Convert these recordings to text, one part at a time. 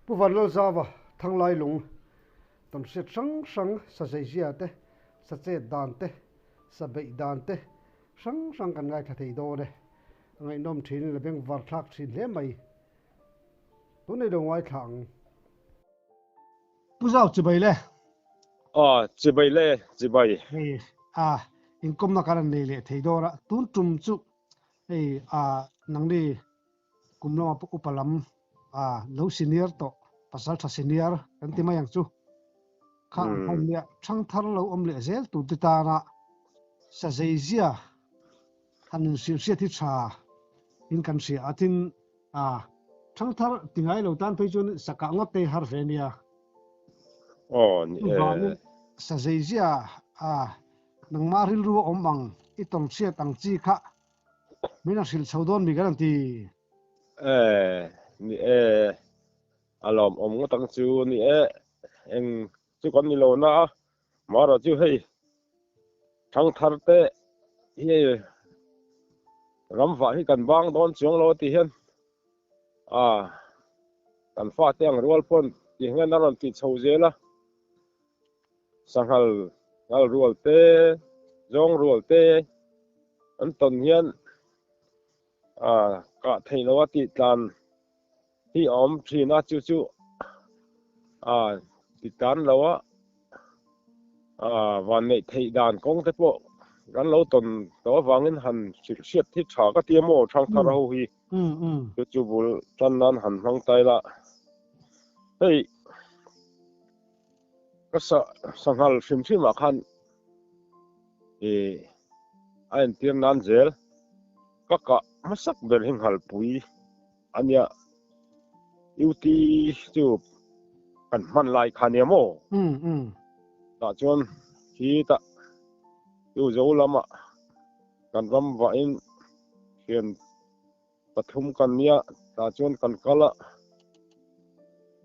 ผู้วันเราจะว่าทั้งหลายหลงตำเสียสังสะใจเสียเตสะเจดานเตสะเบดานเตสังกันไงทัดโดเดไงน้อมทีนี่ละเบงวัดทักสิเลไม่ตัวนี้ดงไว้ทางผู้เจ้าจะไปเลยจะไปเลยจะไปอินคมนักการนี่เลยทัดโดระตุนจุ่มจุนังดีกุมน้องอุปลัมโลซีเนียร์โตภาษาทัศนียร์กันที่มาอย่างจู่ข้างคนเนี่ยช่างทันเราอมเลเซลตุติตานะสะเจียทันเสียที่ชาอินกันเสียอาทินช่างทันติงไงเราตันไปจนสักกังเตฮาร์เฟเนียสะเจียนังมาริลรัวอมบังอีตองเสียตังจีค่ะไม่น่าสิลชาวดอนมีกันทีนี่อารมณ์ก็ตั้งชื่อนี่เองชื่อคนนี้โลนะมาเราชื่อให้ทั้งทัดเตะที่รำฟ้าให้กันบ้างตอนช่วงเราที่เห็นกันฟ้าเตียงรัวพ่นที่เห็นนั่นติดเสาเจละสังหารรัวเตะจงรัวเตะอันต้นเห็นก็เทนวัติการที่อมทีน่าจู่ติดการแล้ววันนี้เทดานกงเตปอกันเราตนตัววางเงินหันเสียบที่ฉากเตียมโมช่างทาราหูฮีจู่บุลจันนั้นหันทางใต้ละเฮ้ยก็สังหารชิมมาคันอันเตียนนั้นเจลก็มาสักเบลหิงหัลปุยอันเนี้ยอยู่ที่จูบกันมันลายคาเนียโมแต่จนที่ตะอยู่โจลามะกันรำว่าอินเขียนปฐุมกันเนี้ยแต่จนกันก็ละ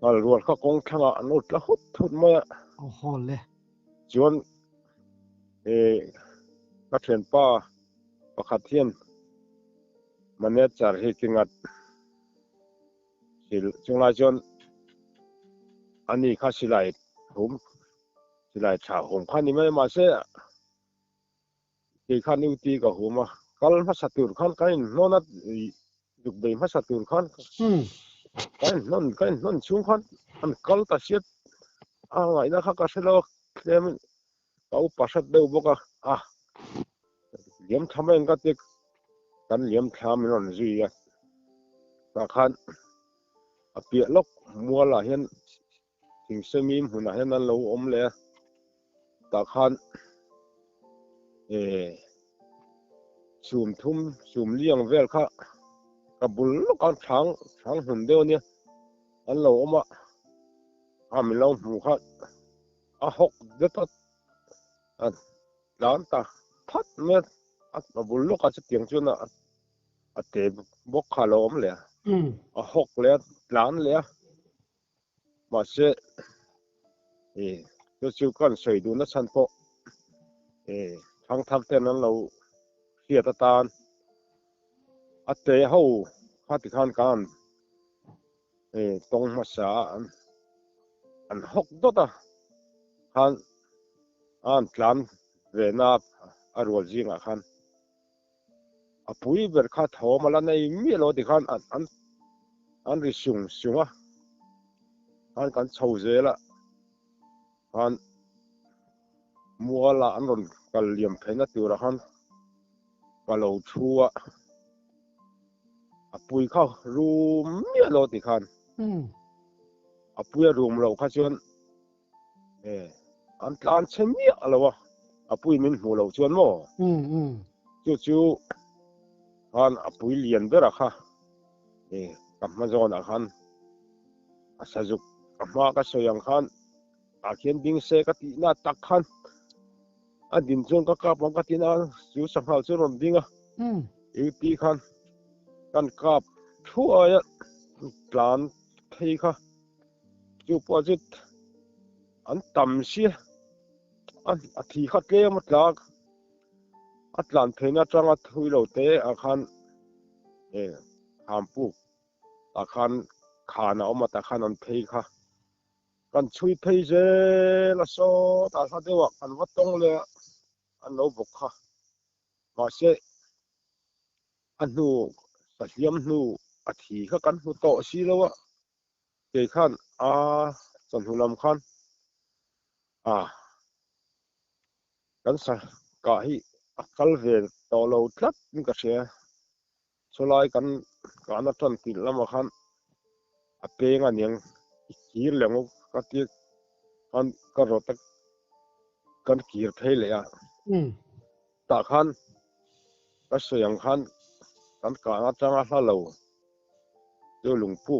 งานรวดเขาคงทั้งอนุละหุดทุนมาโอ้โหเลยจนก็เขียนป้าประคัดเทียนมันเนี่ยจะให้กินงัดจงลายจนอันนี้ข้าสิไลผมสิไลชาผมข้านี่ไม่มาเสียที่ข้านิ้วตีกับผมกัลมาสัตว์ขันกันนนัดยุบเบมาสัตว์ขันกันนช่วงขันอันกัลตัดเสียไงนะข้าก็เสร็จแล้วเคลมเอาปัสสัตเดือบก็เลี้ยมทำเองก็ติดกันเลี้ยมทำนั่นสิตาขันเปียลกมัวละเห็นถึงเสมีมหุ่นเห็นนั่นเราอมเลยตาขันสุ่มเลี้ยงเวลค่ะกับบุลลูกอันช้างหุ่นเดียวเนี่ยอันเราอมมีเราหมูค่ะหกเด็ดล้านตาพัดเมื่อบุลลูกอาจจะเตียงจนเตะบกขาลมเลยหกเลยล้านเลยมาเสียจู่ๆกันใส่ดูนัชันพอทั้งทับเท่นั้นเราเสียตาเตะเขาพัดขันกันตรงมาสาอันหกดอขันอันล้านเวนับอรวจิงขันปุยเบิร์ข้าทอมาแล้วในมีโลดิขันอันริสุงอันกันเช่าเจละอันมัวละอันนั้นกันเลี้ยมเพนัดอยู่ละขันกันเราชัวปุยเข้ารูมีโลดิขันปุยรูมเราข้าชวนอันการเชมีอะไรวะปุยมันหัวเราชวนมั้งจู่อันปุยเลียนเบอร์ค่ะกับมาจอนขันสะจุกมาก็สยังขันเขียนดิ้งเสกติน่าตักขันดินจงก็กลับมันก็ติน่าจู่สังหารจุนดิ้งอยู่ที่ขันกันกลับทั่วปลานที่ค่ะจู่พอจุดอันต่ำเสียที่ขัดเลี้ยมัดลักหลานเพนัดจังทุยเราเตะขันหามปุกขัน khana oma ta khanan phei kha kan chui phei je la so ta kha dewa kan watong le an lo bok kha ma se anu saliam nu athi kha kan hu to si lawa ke khan chon hulam khan kan sa ka hi akal ve to lo tlat ni ka se solai kan kana tan ti lama khan apenga niang kir lengo ka ti kan ka rotak kan kir thei le ya ta khan ka soyang khan kan kana tanga halo jo lungpu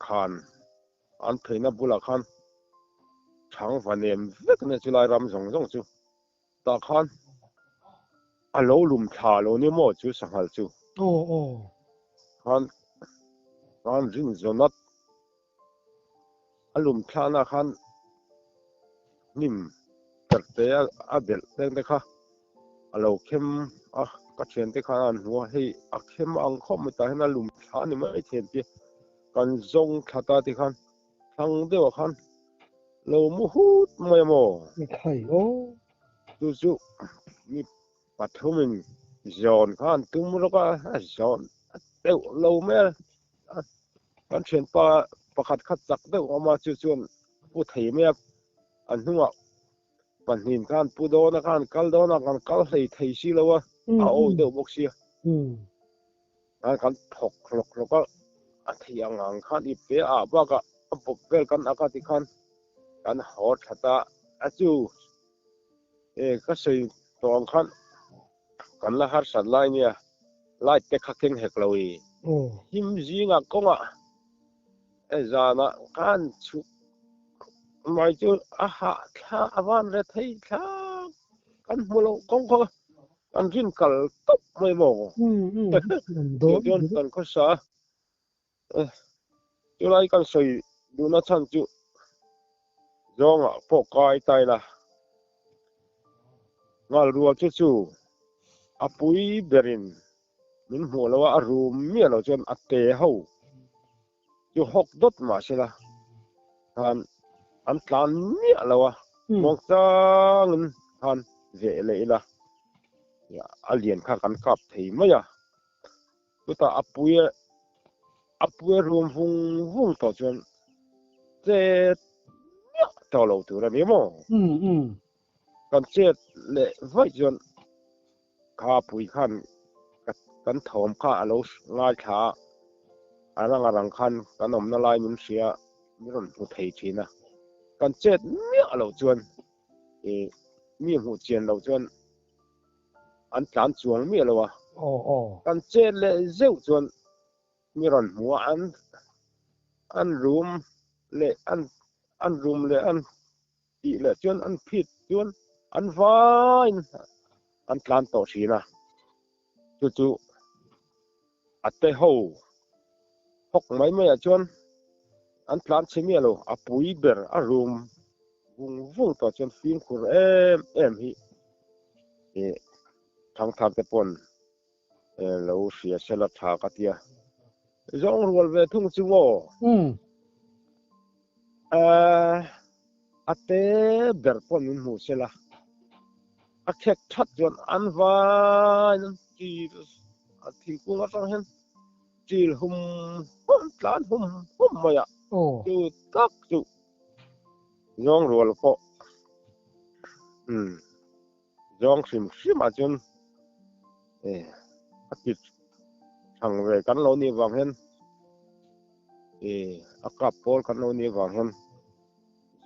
khan an theina bula khan thang vanem vek ne chulai ram zong zong chu ta khan alo lum tha lo ni mo chu sanghal chu khan ring zonat alum thana khan nim tarte adel teng te kha alo khem ka chen te khan an huwa hei a khem ang khom ta hena lum thani mai chen ti kan zong thata ti khan thang dewa khan lo mu hut mai mo khai chu mi pathumin zon khan tum ro ka zon teu lo me kan chen pakhat khat chak deuh ama chu chuan pu thei me an hnunga panin kan pu dona kan kal dona kan kal hlei thei si lowa o deuh bok sia kan thok lok a thei angang khan I pe ba ka pop vel kan aka ti khan kan hot thata achu ka sei tong khan kan la har san lai nia lai te khakeng hek lowi him zinga konga zana kan chu mai chu ha kha awan re thei kha kan mulo kong ko kan rin kal top mai mo do kan ko sa chu lai kan sei du na chan chu zonga po kai tai la ngal rual chu apui berin min hmolawa arum mi lo chon ate ho chu hok dot ma sela an tlan mi alawa mok chang han ve le ila ya alien kha kan kap thei maya tuta apue rum vung to chon che to lo tu ra ni mo kan che le vai chon kha pui khan kan thom kha alo ngai tha arang khan kan om na lai min sia mi ron pu thei thina kan chet mi alo chuan mi hu chen lo chuan an tlan chuan mi alo kan chet le zeu chuan mi ron mua an room le an room le an ti le chuan an phit chuan an vain an tlan to thina chu ate ho hok mai a chuan an tlan chimi alo apui ber a room vung to chuan fin khur em hi thang te pon lo sia sela tha ka tia zong rual ve thung chu mo ate ber pon min mu sela a khek that chuan an vai ti a thi ku nga tang hen til hum tlan hum maya chu tak chu zong rual po zong sim a chun a kit thang ve kan lo ni wang hen a kap pol kan lo ni wang hen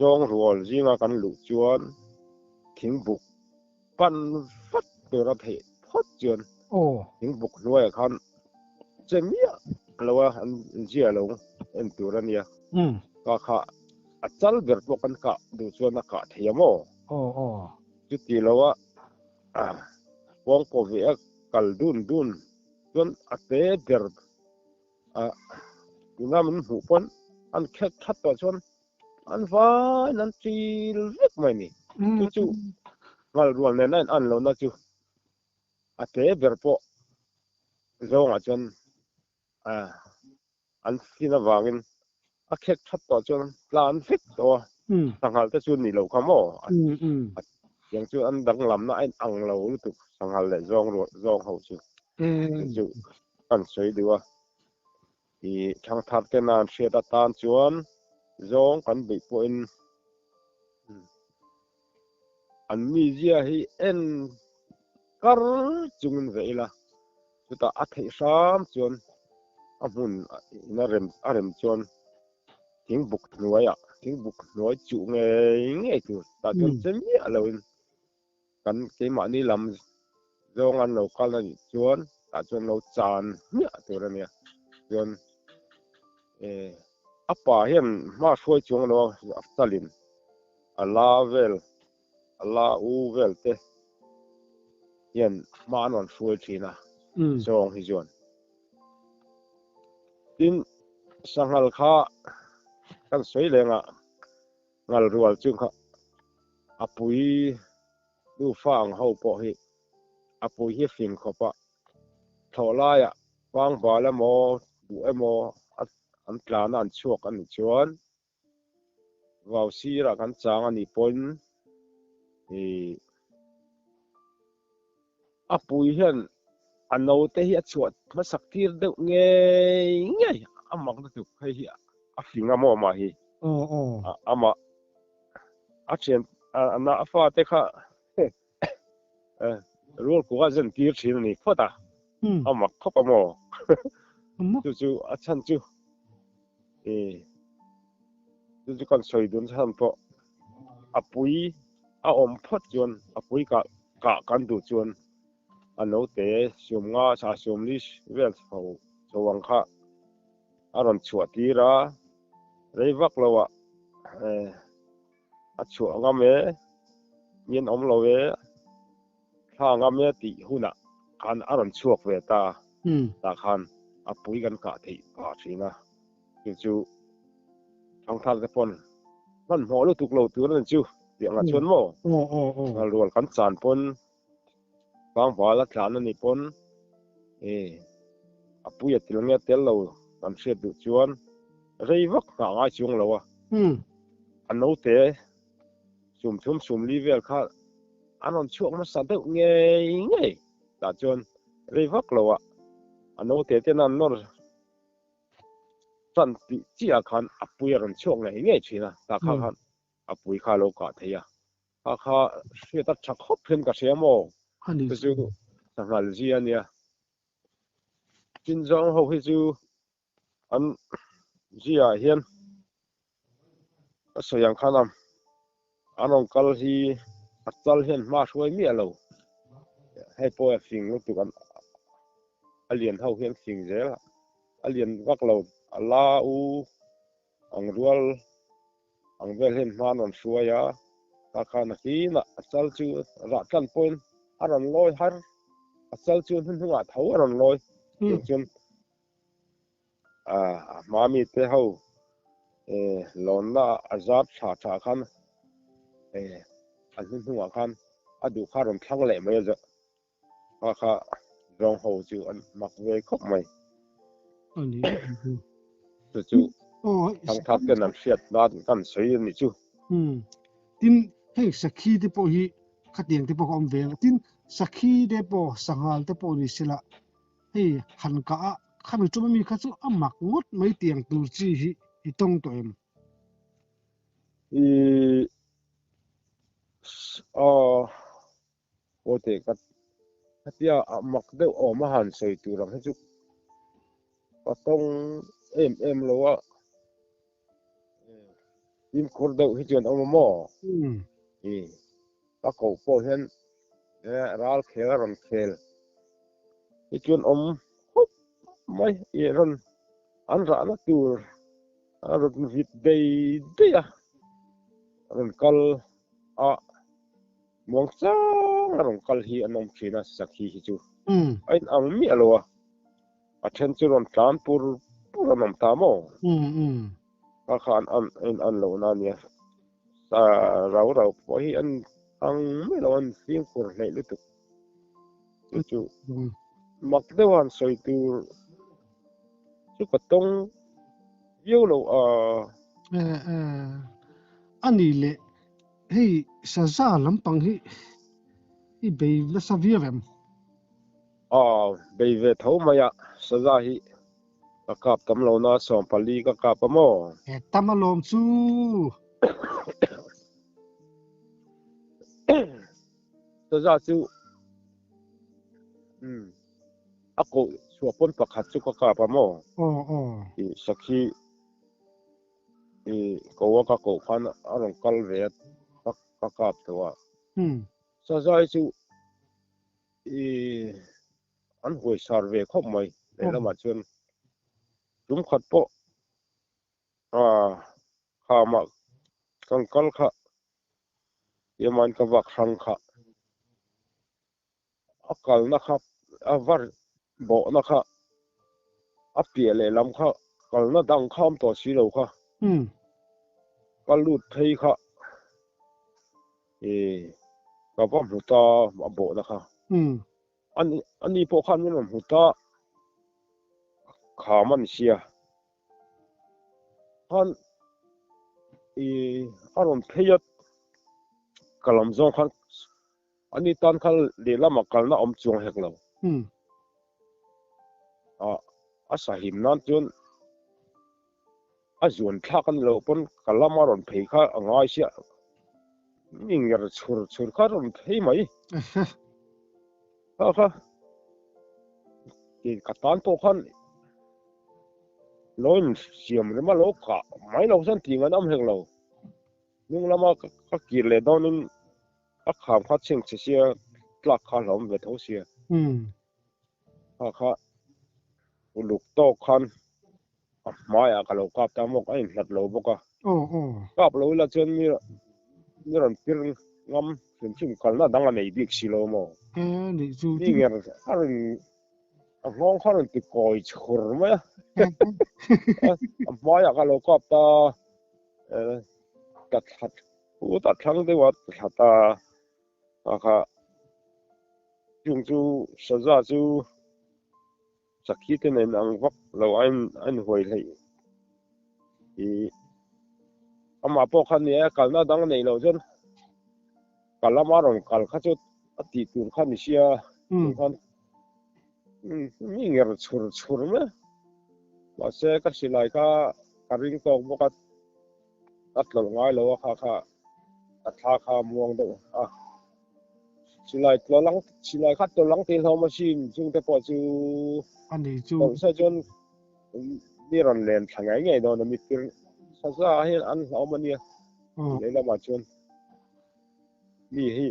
zong rual zinga kan lu chuan thing buk pan fat te ra the phot chuan thing buk loi khan chemia lawa an zia lo en turania ka kha a chal ber po kan ka du chuan ka thiamo chu ti lawa wong ko ve kal dun chuan ate ber ina min hu pon an khek that to chuan an vai nan til vek mai ni chu ngal rual ne nan an lo na chu ate ber po zonga chuan อันที่นวางin a khek that to chuan plan fit to sanghal te chu ni lo khamo yang chu an dang lam na ein ang lo tu sanghal le zong ho chu chu an sei diwa i thang that te nan she ta tan chuan zong kan be po in an mi zia hi en kar chungin veila chuta a thei sam chuan a mun na rem chuan tiếng bục nói chủ nghe tu ta chuan chen mi aloin kan ke ma ni lam zong an lo kal ni chuan ta chuan lo chan mi tu ra nia chuan apa hian ma khoi chung lo aftalin ala u vel te hian ma non khoi thina zong hi chuan tin sanghal kha kan soi lenga ngal rual chung kha apui du fang ho po hi apui hi fing khopa thola ya wang ba la mo du emo an plan an chuak an chuan wau si ra kan chang ani pon apui hian ano te hi chuat ma saktir de nge amak tu hi a finga mo ma hi ama a chen ana afa te kha rol ko ga zen tir thin ni phota ama khopa mo chu a chan chu chu kan soi dun chan po apui a om phot chuan apui ka kan du chuan ano te sium nga sa sium li vel ho chawang kha aron chuatira reivak lawa a chu nga me yin om lo we tha nga me ti huna kan aron chuak ve ta khan apui kan ka thei pa thina chu thang thal te pon man mo lu tuk lo tu ran chu ti anga chon mo ngal rual kan chan pon bang wala tlan ani pon apui atil nge tel lo kan se du chuan reivak nga chung lo ano te sum li vel kha anon chuak ma sa de nge ta chuan reivak lo ano te te nan nor san ti chia khan apui aron chuak nge china ta kha khan apui kha lo ka theya kha se ta chak hop phen ka se mo chu sangal ji ania tin jong ho hi chu an zia hian soyang khanam anon kal hi achal hian ma hruai mi alo hei po fing lu tu kan alien ho hian fing zel alien vak lo ala u ang rual ang vel hian ma non hruaya ta khan hi na achal chu ra tlan point aron loi har achal chu hunga tho aron loi chun mami te ho lonna azat tha khan an hunga khan adu kharon thlang le mai ja kha rong ho chu an mak ve khop mai ani chu thang thap ke nan fiat na kan sei ni chu tin hei sakhi te po hi khatiang te po om ve tin sakhi de po sangal te po ni sila hei han ka khami chu mi kha chu amak ngot mai tiang tur chi hi itong to em ote katia amak de o ma han sei tu rang chu patong em lo wa im khor de hi chen om mo ta ko po hen ral khelaron khel hi chen om mai ron an ra na tur aron vit de ya aron kal mong chang aron kal hi anom thina sakhi hi chu ain ang mi alowa a then chu ron tlan pur anom ta mo ka khan an lo na nia sa rau po hi an ang mi lo an fing kur hlei lu tu chu mak de wan soi tur chu patong วิวโลอันนี้แหละให้ซาซาลำปังให้ไปละซาเวียแวมเบเวเท่ามายะซะซาฮิกะกาบตำโลนาสองปาลีกะกาบปะโมตามมาลมซูซะซาซูอะโกชัวปนปะขัดซุกะกาปะโมอีสักฮีโกวะกะโกคันอะลองกัลเวตกะกาบตัวซะซาซูอันหวยซาร์เวครบมั้ยในละมาชวนจุมขัดปะข้ามากังกัลค่ะยมันกะวักหังค่ะอักลนะครับวาร์บ่นะคะอัปเปียเลยลำค่ะกลนะดังข้ามต่อสีเหลาค่ะกลุดไทยค่ะกับว่าหูตาบ่นะคะอันนี้พวกขันมันหูตาขามันเสียขันอารมณ์เทียดกลำจงขันอันนี้ตอนขันเลี้ยละมากลนะอมจงเหกเราอาศัยหิมนั่นจนจวนทักันเราปนกลามารอนเพยค่ะง่ายเสียยิ่งอยากชุดค่ะรอนเพยไหมค่ะกัดตานพวกขันล้นเสียมเลยมาโลกะไม่เราสันติกันน้ำเหกเรานุ่งละมาก็กินเลยตอนนั้นขามขัดเชิงเสียตลักขาหลอมเวทเสียค่ะลูกโตคันไม่ก็เรากับตามกไอ้หลัดเราบอกว่ากับเราละจนนี่รันพิรงงำถึงชิมกันละดังอันไหนบิ๊กสิโลโมนี่เงี้ยอะไรน้องเขาเรื่องติดก่อยฉุรไหมไม่ก็เรากับตาตัดหัดผู้ตัดทั้งที่ว่าตัดตาค่ะจุงจูสะจ้าจูสักทีที่ในนังวักเราอันหวยเลยมาพวกคันนี้กันน่าดังในเราจนกันละมารอนกันข้าจุดติดตุนขันเสียคันมีเงี้ยฉุรไหมว่าเสกสิไลค่ะการิงตอกบกัดตัดหลงง่ายแล้วค่ะตัดขาม่วงดูสิไลตัวหลังสิไลคัดตัวหลังเทลมาชิมจึงแต่พอจูอันนี้จูต้องใช้จนนี่รันเลนทางไงโดนมิตรซะซะให้อันเอามาเนี่ยเลยละมาชวนนี่ให้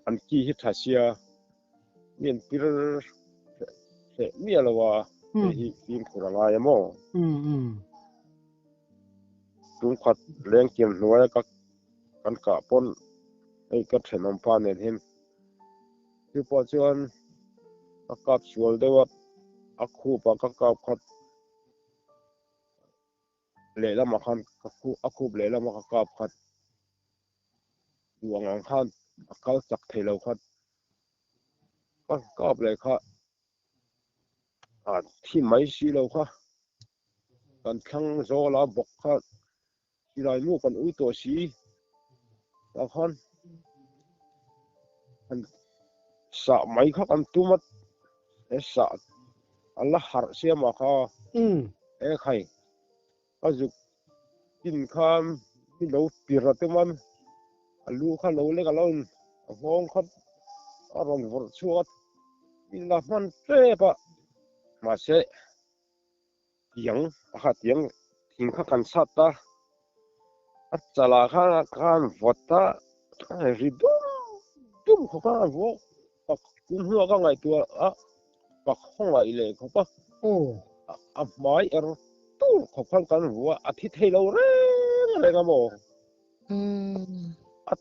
อันกี้ฮิตาเซียเมียนปิรเมียละว่าที่ทีมขุระลายมอตุงขัดแรงเกี่ยมหน่วยกับกันกะปนไอ้กัดเห็นน้ำปานเห็นคือพอชวนอากาศสวยได้ว่าอักคูปากกาขัดเละละมาคันอักคูเละละมากาขัดดวงอังคารเขาจักเทเราขัดก็เลยค่ะที่ไม่สิเราค่ะกันทั้งโซลาบอกค่ะที่ไรมู่กันอุ้ยตัวสีแล้วคันสะไม่ค่ะกันตุมัดสะอัลละหาร์เสียมาค่ะใครก็จะกินข้ามที่เราปีรัตมันลูกค่ะเราเล็กเราห้องค่ะอารมณ์วัดชัวร์อินลามันเจ็บมาเสะยังยังทิ้งข้ากันสัตตาจะลาข้ากันวัดตาริดุมข้ากันวัวปักกุนหัวกันไงตัวปักห้องอะไรเลยเขาปะไม่ตู้ข้ากันวัวอาทิตย์ให้เราเร่งอะไรกันบ่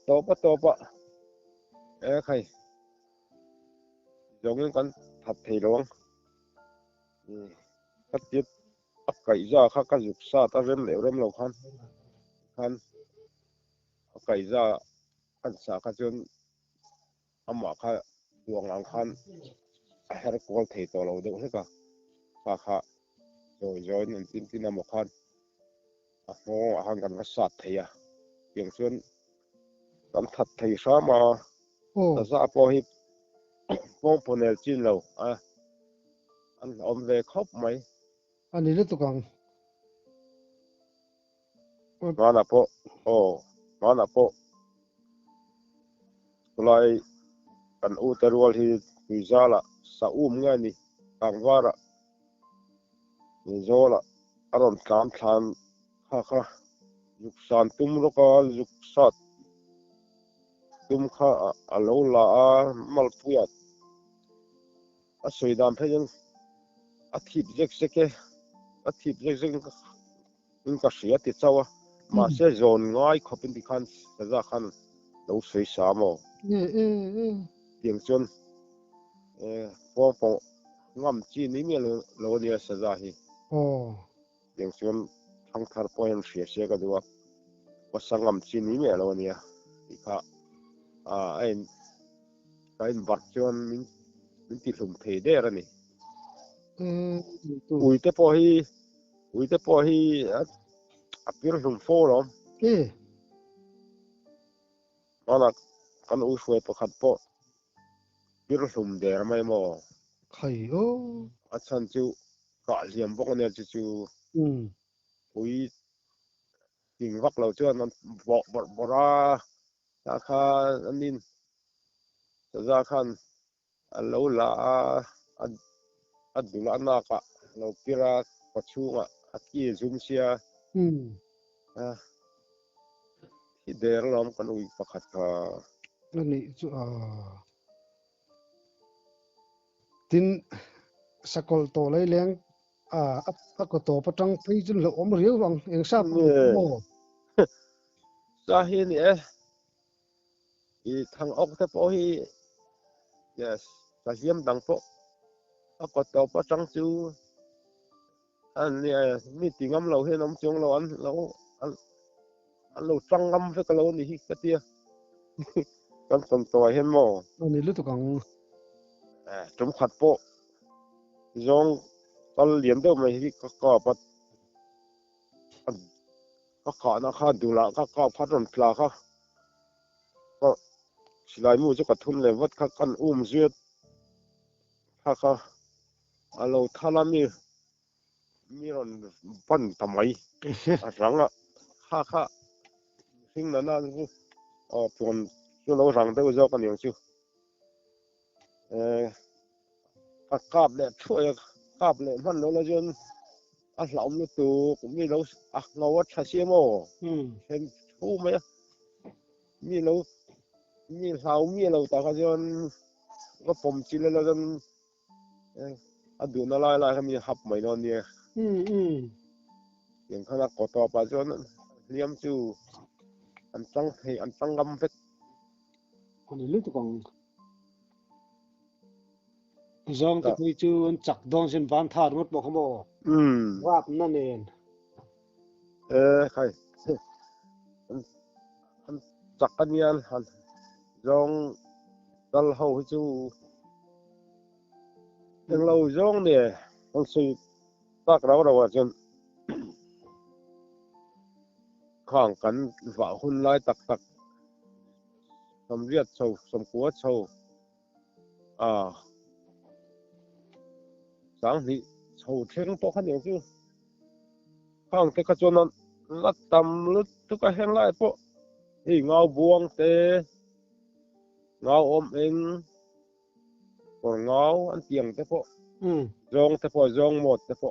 ตัวปะใครยงกันทัดเทลงก็จิตไก่ย่าข้าก็ยุบซาตาเริ่มเหลวเริ่มเราคันไก่ย่าอันสาข้าจนอามาข้าดวงอังคันให้เรากอลเทตัวเราดูใช่ปะข้า joy nan tin na mo khan a ho hang kan sat theya piang chuan kan that thei sa ma โอ้ ta za po hi pong ponel chin lo an om ve khop mai อันนี้ฤตุกัง mana po mana po lai kan u terwal hi tuizala sa nga ni kangwara ni zola aron kam than kha yuk san tum ro ka yuk sat tum kha alo la mal puyat a soidam phejen a thip jek seke a thip jek in ka sia ti chawa ma se zon ngai khopin ti khan za khan lo sei sa mo เอ๊ะ tiang chon po ngam chi ni me lo dia sa za hi โอ้ tiang chon thang thar point sia ka duwa pasangam chi ni me lo nia ti kha ein kain bat chon min ti thum the de ra ni เอ๊ะตุ uite po hi a pir thum fo lo เอ๊ะ mana kan u shwe po khat po pir thum der mai mo ไข่โอ้ a chan chu ka liam bok ne chu อืม ui ting vak lo chuan an bora ta kha anin za khan alo la adula na ka lo pira pachunga aki zum sia อืม hi der lom kan ui pakhat ka อันนี้จุตินสกอลโตเลยเลี้ยงอักโตปะจังไปจนเหลืออมเรียววังเองทราบโอ้ sa hi ni i thang ok te po hi yes sa hiam dang po akoto pa chang chu an ni meeting lo he nom chung lo an lo chang ngam fe ka lo ni hi ka tia kan ton to hen mo อันนี้ฤตุกัง chum khat po zong tal liam do mai hi ka pat ka na kha dula ka phat ron pla kha ka silai mu chu ka thun le wat kha kan zet kha alo thala mi ron pan tamai ranga kha sing na chu pon chu lo rang de zo kan yang chu kap le choi kap le man lo la jon a hlaum lu tu mi lo ngawat tha sia mo อืม chen thu mai mi hlau mi lo ta ka jonก็ผมจิle la jon adu na la ka mi hap mai no ni อืม yang khana ko to pa jon liam chu an chang gam fet อันนี้ฤตุกังจองก็คุยจูนจักดองสินบานทาดหมดบอกเขาบอกราบนั่นเอง khai an chak anian han zong dal ho chu eng lo zong ne on sui tak raw chen khang kan wa hun lai tak som riat chau som kuat chau sang ni chau theng po khan yang chu khang te ka chon la tam lut tu ka heng lai po ngau buang te ngau om eng por ngau an tiang te po อืม zong te po zong mot te po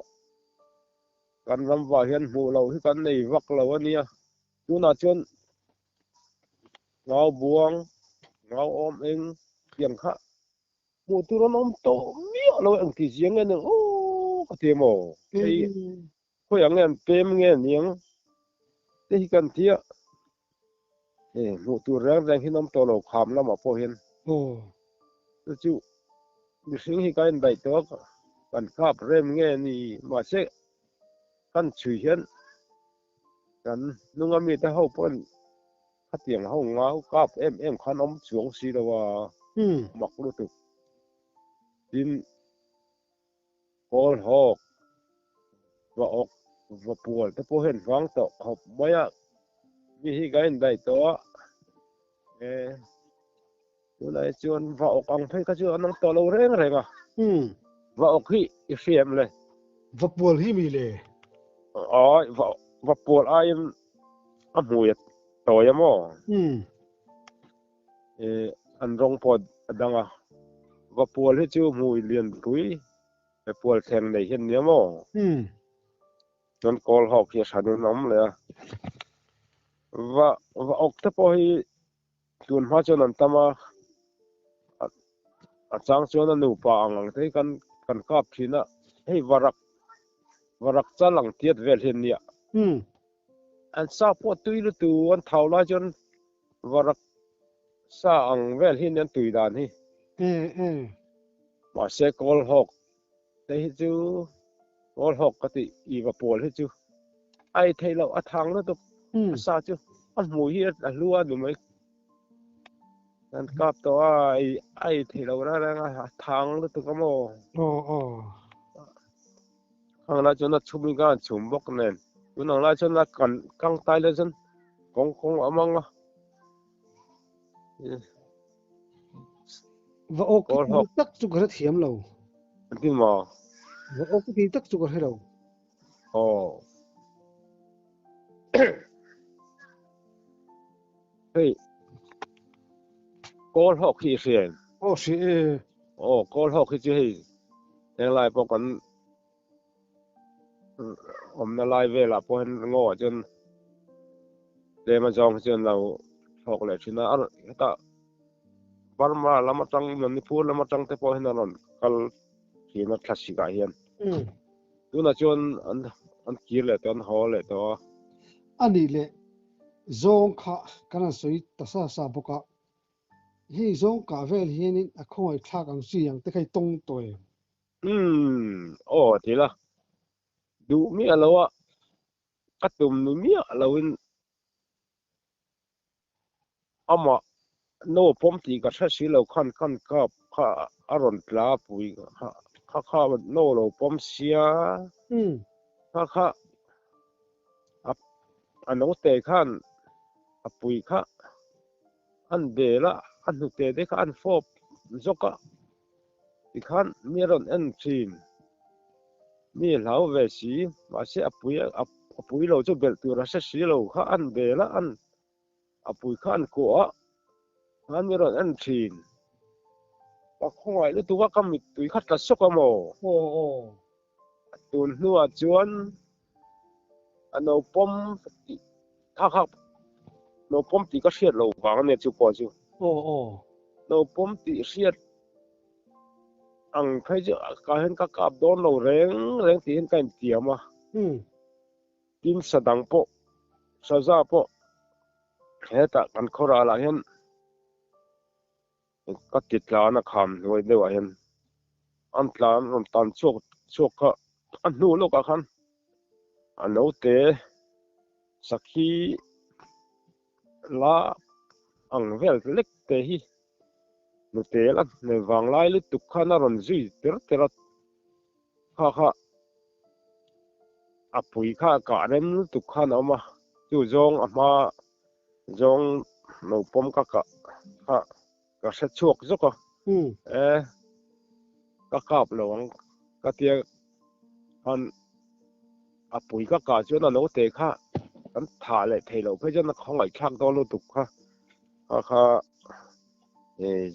kan ram wa hian mu lo hi kan nei vak lo ania tu na chon ngau buang ngau om eng tiang kha mu tu ron om to mi lo ang ti jiang ne ka te mo ei ko yang en pem nge niang te hi kan tia mu tu rang hi nom to lo kham la ma po hian โอ้ chu ni sing hi kan dai to kan khap rem nge ni ma se kan chui hian kan nunga mi ta ho pon kha tiang ho ngau kap em khan om chuang si lo wa อืม mak lu tu tin kol hok ว่าออกว่าปวดแต่พอเห็นฟังตอเขาบ่อยากวิธีการได้ตัวอยู่ในส่วนว่าออกอังไผก็จะอันนั้นตัวเราเร่งอะไรก็ว่าออกที่อีเสียมเลย va pol hi mi le อ๋อว่าปวดอายังอันหูยตัวยามออันรองพอดังอ่ะว่าปวดให้จูหูยเรียนตุยไปปวดแข่งได้เห็นเนี่ยมอจนกอลหอกเฮียสันน้ำเลยว่าออกแต่พอให้จนมาจนนั้นตามาอาจารย์ชวนนูปาอังที่กันกอบทีน่ะให้วรักจะหลังเทียดเวลเห็นเนี่ยอันซาพอตุยลุตูอันเท่าไรจนวรักซาอังเวลเห็นนั้นตุยดานนี่มาเสกอลหอกได้จูกอลหอกกติอีว่าปวดให้จูไอไทยเราทางแล้วตุซาจูอันหมูเฮียอันลัวดูไหมนั่นกับตัวไอที่เราได้ทางแล้วตุกโมข้างหน้าจนชุมกันชุมบกเน่นอยู่นั่งละจนกันกังตายเลยจนคงอมังว่าออกตักจุกระเทียมเราที่มาว่าออกที่ตักจุกระให้เราเฮ้ยกอลหอกที่เสียนสิกอลหอกที่จะให้ลายปกันผมน่ะลายเวลาพอเห็นงอจนเดมาจองจนเราหอกเลยชินะตะบารมาลามาจังมันนี่พูดลามาจังแต่พอเห็นนั่นกัลที่นัดคลาสสิกเฮียนดูน่ะจนอันกีเลยตอนหอเลยตัวอันนี้แหละจงค่ะกันสวยตะซาบกะฮีจงกะเวลเฮียนอะคอยคลากังสิยังแต่ใครตรงตัวทีละดูมีอะไรวะกัดตุ่มดูมีอะไรวินอามาโน่ผมตีกับเสียเราคันกับข้าอารมณ์ปลาปุยข้าโน่เราผมเสียข้าอันนู้นเตะขันปุยข้าอันเดล่ะอันนู้นเตะได้ขันฟอบจกะอีขันมีรอนเอ็นทีมมีเหล่าเวสีมาเสียปุยเราจะเบลตัวเราเสียเราข้าอันเดล่ะอันปุยขันกัวอันมีรอนเอ็นทีมว่าคงไว้แล้วตัวก็มีตุยขัดกระสกโมตุนหัวจวนอันนู้นผมข้าโนปมตีก็เสียดเราฟังเนี่ยจุกอจูโนปมตีเสียดอังใครจะก็เห็นกับโดนเราแรงที่เห็นกันเตียมาทีมสดังโปซาซาโปเฮตะกันขอราลาเห็นก็ติดลานะคำไว้ด้วยเห็นอันลานอันตันโชคก็อันนู้นโลกคันอันนู้นเตะสักทีลาอังเวลเล็กเตหีนุเตลันในวังไล่ลุตุกขานารอนจุยเตระข้าปุยข้ากะเรนลุตุกขานเอามาจู่จงมาจงนูปมข้าเสชวกจกก็กาบหลวงก็เตียอันปุยข้ากะจวนนูเตข้าอันถ่าเลยเทเราเพื่อจะนักของไอ้ข้างตัวลุตุกข้า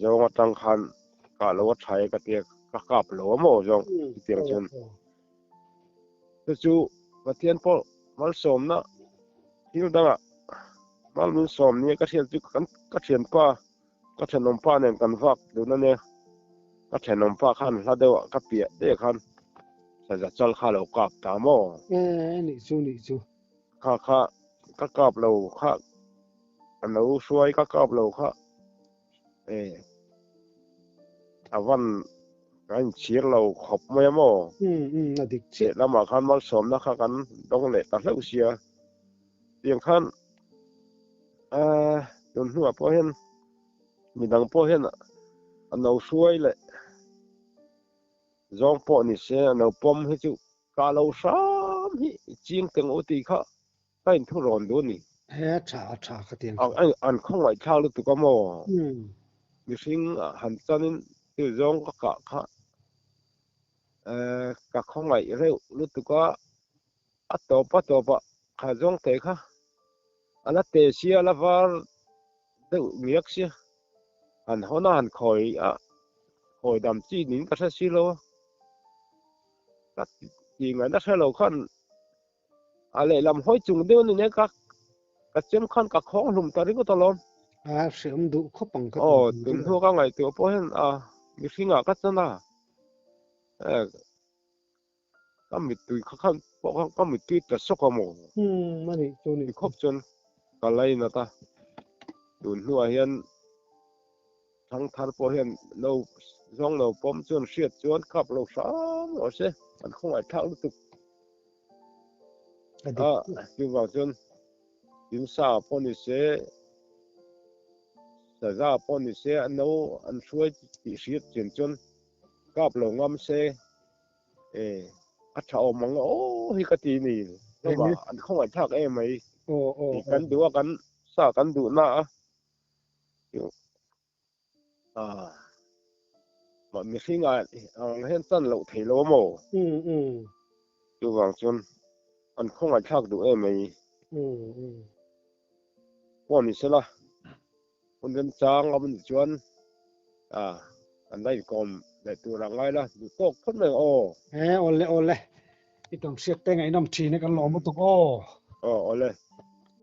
จงตั้งคันกะเราใช้ก็เตียก็กาบหลวงโมจงเตียงจนจู่มาเทียนพอมาสมนะที่นั่นอ่ะมาลุสมเนี่ยก็เทียนจุกันก็เทียนป้าก็เทียนนมป้าเนี่ยกันฟักดูนั่นเนี่ยก็เทียนนมป้าขันถ้าเดียวก็เปียเดียขันแต่จะจัลข้าเรากาบตามโมนี่จูข้าก็กาบเราข้าอันเราช่วยก็กาบเราข้าวันการเชียร์เราขบไม่โม่น่าดิเสียแล้วมาคันมาสมนะค่ะกันต้องเละตัดเลือเสียเพียงคันจนหัวพอเห็นมีดังพอเห็นอันเราช่วยเลยจงพอนี่เสียเราปมให้จุกาเราซ้ hi chiang teng o ti kha pain thu ron do ni cha ka tiang an khong ai thau lu tu ka mo อืม mi sing han chanin tu zong ka kha ka khong ai reu lu tu ka to pa kha zong te kha ala te sia la var de ngiak sia an hona han khoi dam chi nin ka sa si lo ka ti ngai na sa lo khan ale lam hoi chung de ni ne ka chem khan ka khong lum ta ri ko to lom seum du kho pang ka tun thu ka ngai tu po hen mi singa ka chana ka mi tu khan po ka mi tu ta so ka mo mani chu ni khop chon ka lai na ta tun hu a hian thang thar po hian lo zong lo pom chon siat chon kap lo sang o se an khong ai thau tu tu wa chon in sa po ni se sa za po ni se an no an suai ti siat chen chon kap lo ngam se a chao mang o hi ka ti ni lo ba an khong ai thak e mai kan du kan sa kan du na mà mi singa hen tan lo thei lo mo tu wang chun an khong ai thak du e mai po ni se la un den chang am chuan an dai kom le tu rangai la du tok phot me ole i tong siat te ngai nom thi ne kan lo mo tok ole